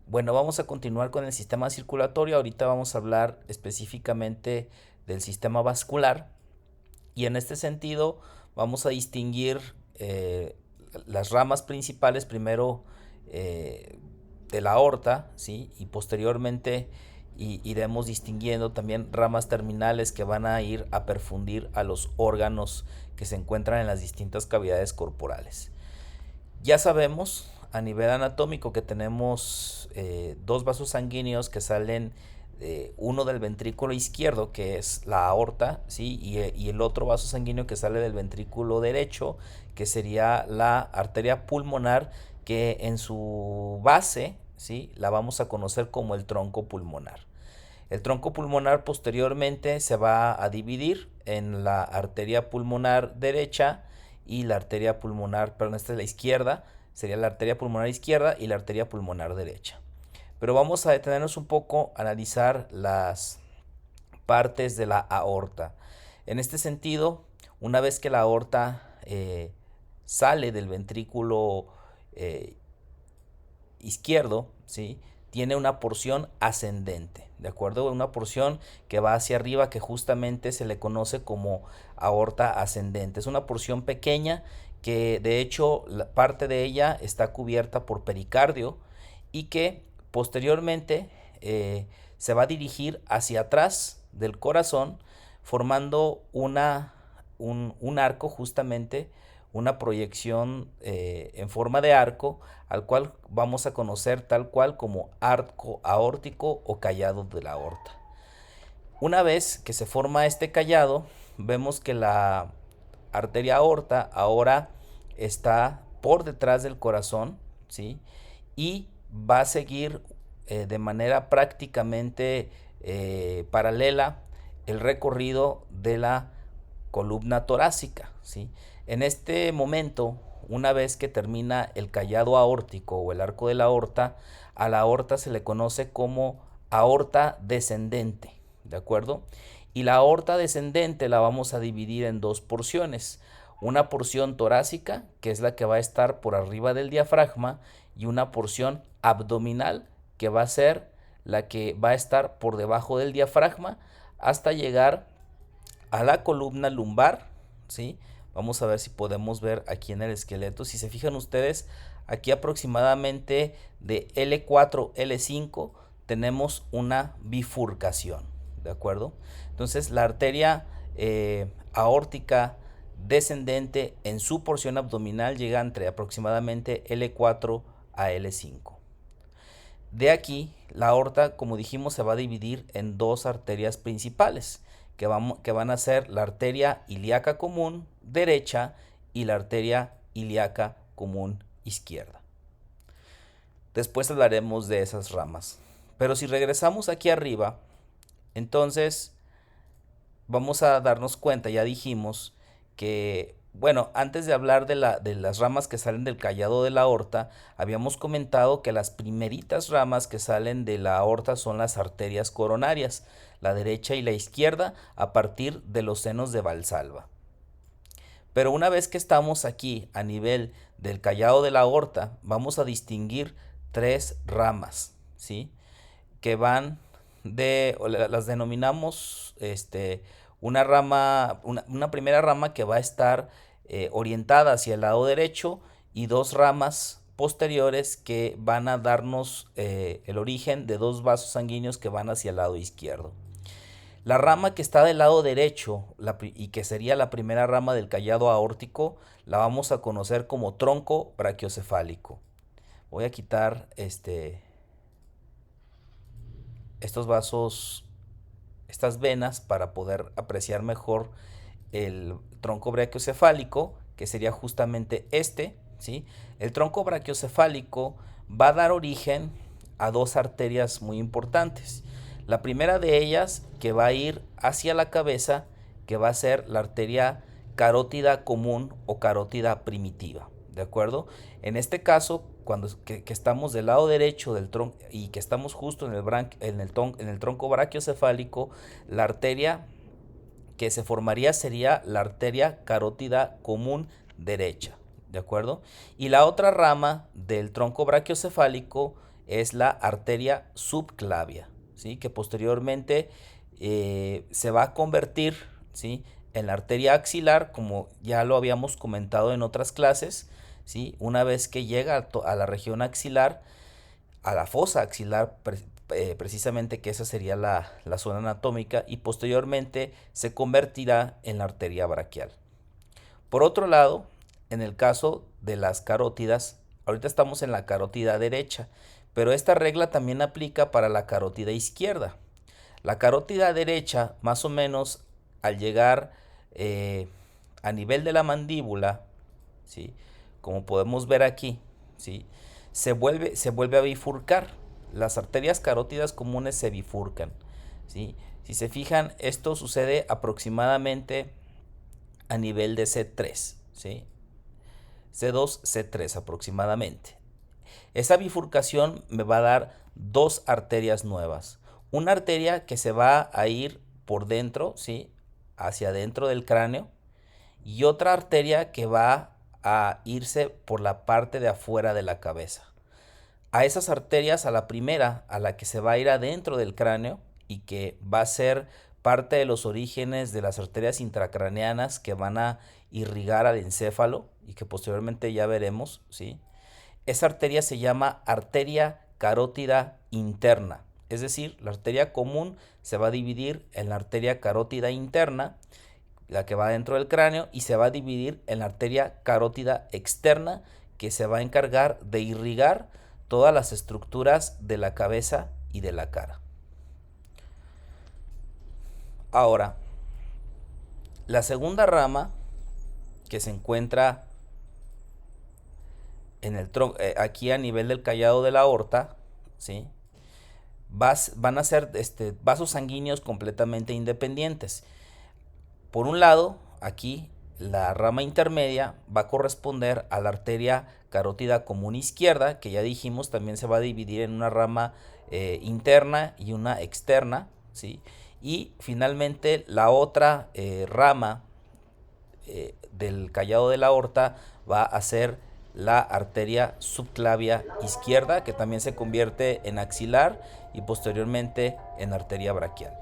Bueno, vamos a continuar con el sistema circulatorio. Ahorita vamos a hablar específicamente del sistema vascular y en este sentido vamos a distinguir las ramas principales primero eh, de la aorta, ¿sí? Y posteriormente iremos distinguiendo también ramas terminales que van a ir a perfundir a los órganos que se encuentran en las distintas cavidades corporales. Ya sabemos a nivel anatómico que tenemos dos vasos sanguíneos que salen, uno del ventrículo izquierdo, que es la aorta, ¿sí? Y el otro vaso sanguíneo que sale del ventrículo derecho, que sería la arteria pulmonar, que en su base, ¿sí? La vamos a conocer como el tronco pulmonar. El tronco pulmonar posteriormente se va a dividir en la arteria pulmonar derecha y la arteria pulmonar, perdón, esta es la izquierda, sería la arteria pulmonar izquierda y la arteria pulmonar derecha. Pero vamos a detenernos un poco a analizar las partes de la aorta. En este sentido, una vez que la aorta sale del ventrículo eh, izquierdo, ¿sí? Tiene una porción ascendente, ¿de acuerdo? Una porción que va hacia arriba que justamente se le conoce como aorta ascendente. Es una porción pequeña que de hecho parte de ella está cubierta por pericardio y que posteriormente se va a dirigir hacia atrás del corazón formando un arco justamente, una proyección en forma de arco al cual vamos a conocer tal cual como arco aórtico o callado de la aorta. Una vez que se forma este callado, vemos que la arteria aorta ahora está por detrás del corazón, ¿sí? Y va a seguir de manera prácticamente paralela el recorrido de la columna torácica, ¿sí? En este momento, una vez que termina el callado aórtico o el arco de la aorta, a la aorta se le conoce como aorta descendente, ¿de acuerdo? Y la aorta descendente la vamos a dividir en dos porciones. Una porción torácica, que es la que va a estar por arriba del diafragma, y una porción abdominal, que va a ser la que va a estar por debajo del diafragma hasta llegar a la columna lumbar, ¿sí? Vamos a ver si podemos ver aquí en el esqueleto. Si se fijan ustedes, aquí aproximadamente de L4, L5 tenemos una bifurcación, ¿de acuerdo? Entonces la arteria aórtica descendente en su porción abdominal llega entre aproximadamente L4 a L5. De aquí, la aorta, como dijimos, se va a dividir en dos arterias principales, que van a ser la arteria ilíaca común derecha y la arteria ilíaca común izquierda. Después hablaremos de esas ramas. Pero si regresamos aquí arriba, entonces vamos a darnos cuenta, ya dijimos que, bueno, antes de hablar de las ramas que salen del callado de la aorta, habíamos comentado que las primeritas ramas que salen de la aorta son las arterias coronarias, la derecha y la izquierda, a partir de los senos de Valsalva. Pero una vez que estamos aquí a nivel del callado de la aorta, vamos a distinguir tres ramas, ¿sí? Que van las denominamos una rama, una primera rama que va a estar orientada hacia el lado derecho y dos ramas posteriores que van a darnos el origen de dos vasos sanguíneos que van hacia el lado izquierdo. La rama que está del lado derecho y que sería la primera rama del callado aórtico la vamos a conocer como tronco brachiocefálico. Voy a quitar estos vasos, estas venas, para poder apreciar mejor el tronco brachiocefálico, que sería justamente este, ¿sí? El tronco brachiocefálico va a dar origen a dos arterias muy importantes. La primera de ellas, que va a ir hacia la cabeza, que va a ser la arteria carótida común o carótida primitiva, ¿de acuerdo? En este caso, que estamos del lado derecho del tronco y que estamos justo en el tronco brachiocefálico, la arteria que se formaría sería la arteria carótida común derecha, ¿de acuerdo? Y la otra rama del tronco brachiocefálico es la arteria subclavia, ¿sí? Que posteriormente se va a convertir, ¿sí? En la arteria axilar, como ya lo habíamos comentado en otras clases, ¿sí? Una vez que llega a la región axilar, a la fosa axilar, precisamente, que esa sería la zona anatómica, y posteriormente se convertirá en la arteria braquial. Por otro lado, en el caso de las carótidas, ahorita estamos en la carótida derecha, pero esta regla también aplica para la carótida izquierda. La carótida derecha, más o menos al llegar a nivel de la mandíbula, ¿sí? Como podemos ver aquí, ¿sí? Se vuelve a bifurcar. Las arterias carótidas comunes se bifurcan, ¿sí? Si se fijan, esto sucede aproximadamente a nivel de C3, ¿sí? C2, C3 aproximadamente. Esa bifurcación me va a dar dos arterias nuevas. Una arteria que se va a ir por dentro, ¿sí? Hacia dentro del cráneo, y otra arteria que va a irse por la parte de afuera de la cabeza. A esas arterias, a la primera, a la que se va a ir adentro del cráneo y que va a ser parte de los orígenes de las arterias intracraneanas que van a irrigar al encéfalo y que posteriormente ya veremos, ¿sí? Esa arteria se llama arteria carótida interna. Es decir, la arteria común se va a dividir en la arteria carótida interna, la que va dentro del cráneo, y se va a dividir en la arteria carótida externa, que se va a encargar de irrigar todas las estructuras de la cabeza y de la cara. Ahora, la segunda rama que se encuentra en el aquí a nivel del callado de la aorta, ¿sí? Van a ser vasos sanguíneos completamente independientes. Por un lado, aquí la rama intermedia va a corresponder a la arteria carótida común izquierda, que ya dijimos también se va a dividir en una rama interna y una externa, ¿sí? Y finalmente la otra rama del callado de la aorta va a ser la arteria subclavia izquierda, que también se convierte en axilar y posteriormente en arteria braquial.